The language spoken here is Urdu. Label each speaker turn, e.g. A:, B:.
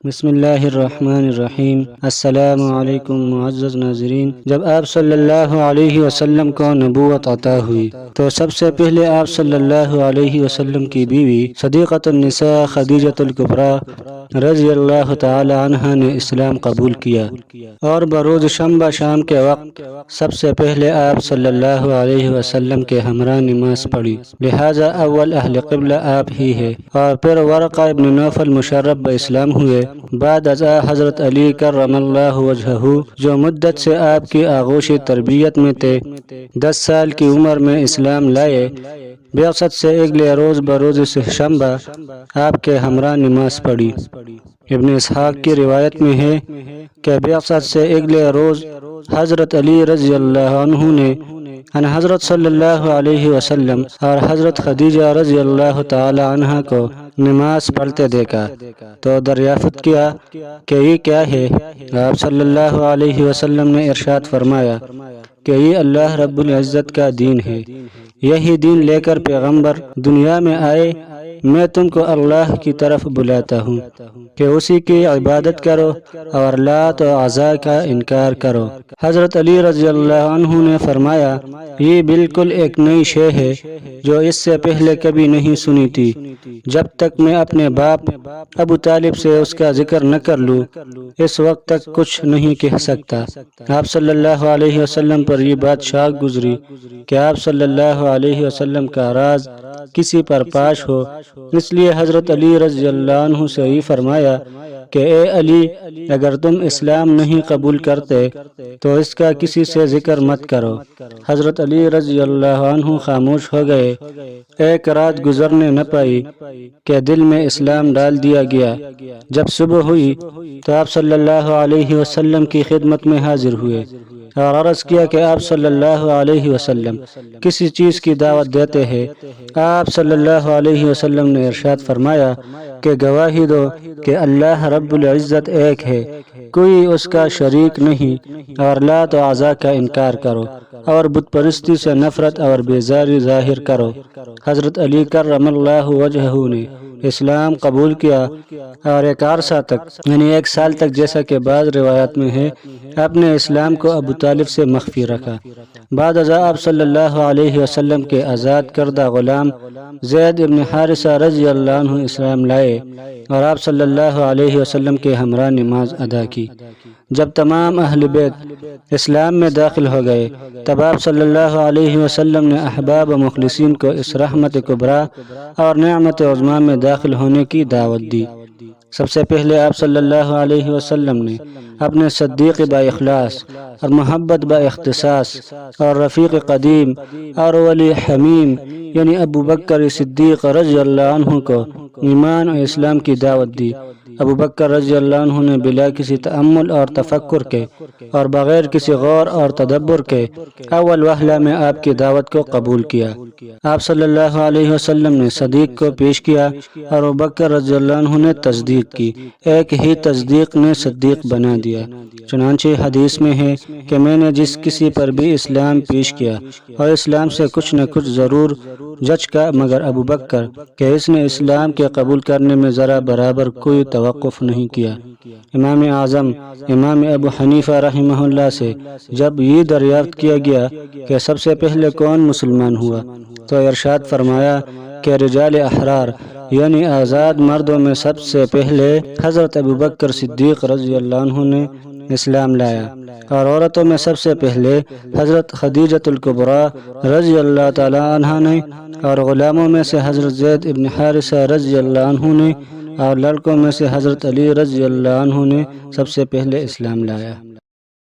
A: بسم اللہ الرحمن الرحیم۔ السلام علیکم معزز ناظرین، جب آپ صلی اللہ علیہ وسلم کو نبوت عطا ہوئی تو سب سے پہلے آپ صلی اللہ علیہ وسلم کی بیوی صدیقۃ النساء خدیجۃ الکبریٰ رضی اللہ تعالی عنہا نے اسلام قبول کیا، اور بروز شنبہ شام کے وقت سب سے پہلے آپ صلی اللہ علیہ وسلم کے ہمراہ نماز پڑھی، لہذا اول اہل قبلہ آپ ہی ہے۔ اور پھر ورقہ ابن نوفل مشرف باسلام ہوئے، بعد ازاں حضرت علی کرم اللہ وجہہ جو مدت سے آپ کی آغوش تربیت میں تھے، 10 سال کی عمر میں اسلام لائے۔ بعثت سے اگلے روز بروز شنبہ آپ کے ہمراہ نماز پڑھی۔ ابن اسحاق کی روایت میں ہے کہ بعثت سے اگلے روز حضرت علی رضی اللہ عنہ نے حضرت صلی اللہ علیہ وسلم اور حضرت خدیجہ رضی اللہ تعالی عنہا کو نماز پڑھتے دیکھا تو دریافت کیا کہ یہ کیا ہے۔ آپ صلی اللہ علیہ وسلم نے ارشاد فرمایا کہ یہ اللہ رب العزت کا دین ہے، یہی دین لے کر پیغمبر دنیا میں آئے۔ میں تم کو اللہ کی طرف بلاتا ہوں کہ اسی کی عبادت کرو اور لات و عزا کا انکار کرو۔ حضرت علی رضی اللہ عنہ نے فرمایا، یہ بالکل ایک نئی شے ہے جو اس سے پہلے کبھی نہیں سنی تھی۔ جب تک میں اپنے باپ ابو طالب سے اس کا ذکر نہ کر لوں، اس وقت تک کچھ نہیں کہہ سکتا۔ آپ صلی اللہ علیہ وسلم پر یہ بات شاق گزری کہ آپ صلی اللہ علیہ وسلم کا راز کسی پر فاش ہو، اس لیے حضرت علی رضی اللہ عنہ سے یہ فرمایا کہ اے علی، اگر تم اسلام نہیں قبول کرتے تو اس کا کسی سے ذکر مت کرو۔ حضرت علی رضی اللہ عنہ خاموش ہو گئے۔ ایک رات گزرنے نہ پائی کہ دل میں اسلام ڈال دیا گیا۔ جب صبح ہوئی تو آپ صلی اللہ علیہ وسلم کی خدمت میں حاضر ہوئے اور عرض کیا کہ آپ صلی اللہ علیہ وسلم کسی چیز کی دعوت دیتے ہیں۔ آپ صلی اللہ علیہ وسلم نے ارشاد فرمایا کہ گواہی دو کہ اللہ رب العزت ایک ہے، کوئی اس کا شریک نہیں، اور لات و عزا کا انکار کرو اور بت پرستی سے نفرت اور بیزاری ظاہر کرو۔ حضرت علی کرم اللہ وجہہ نے اسلام قبول کیا اور ایک عرصہ تک یعنی 1 سال تک، جیسا کہ بعض روایات میں ہے، اپنے اسلام کو ابو طالب سے مخفی رکھا۔ بعد ازاں آپ صلی اللہ علیہ وسلم کے آزاد کردہ غلام زید ابن حارثہ رضی اللہ عنہ اسلام لائے اور آپ صلی اللہ علیہ وسلم کے ہمراہ نماز ادا کی۔ جب تمام اہل بیت اسلام میں داخل ہو گئے، تب آپ صلی اللہ علیہ وسلم نے احباب و مخلصین کو اس رحمت کبریٰ اور نعمت عظمیٰ میں داخل ہونے کی دعوت دی۔ سب سے پہلے آپ صلی اللہ علیہ وسلم نے اپنے صدیق با اخلاص اور محبت با اختصاص اور رفیق قدیم اور ولی حمیم یعنی ابو بکر صدیق رضی اللہ عنہ کو ایمان و اسلام کی دعوت دی۔ ابو بکر رضی اللہ عنہ نے بلا کسی تأمل اور تفکر کے اور بغیر کسی غور اور تدبر کے اول وہلہ میں آپ کی دعوت کو قبول کیا۔ آپ صلی اللہ علیہ وسلم نے صدیق کو پیش کیا اور ابو بکر رضی اللہ عنہ نے تصدیق کی۔ ایک ہی تصدیق نے صدیق بنا دیا۔ چنانچہ حدیث میں ہے کہ میں نے جس کسی پر بھی اسلام پیش کیا اور اسلام سے کچھ نہ کچھ ضرور جچ کا، مگر ابو بکر کہ اس نے اسلام کے قبول کرنے میں ذرا برابر کوئی توقف نہیں کیا۔ امام اعظم امام ابو حنیفہ رحمہ اللہ سے جب یہ دریافت کیا گیا کہ سب سے پہلے کون مسلمان ہوا تو ارشاد فرمایا کہ رجال احرار یعنی آزاد مردوں میں سب سے پہلے حضرت ابو بکر صدیق رضی اللہ عنہ نے اسلام لایا، اور عورتوں میں سب سے پہلے حضرت خدیجۃ الکبریٰ رضی اللہ تعالی عنہا نے، اور غلاموں میں سے حضرت زید ابن حارثہ رضی اللہ عنہ نے، اور لڑکوں میں سے حضرت علی رضی اللہ عنہ نے سب سے پہلے اسلام لایا۔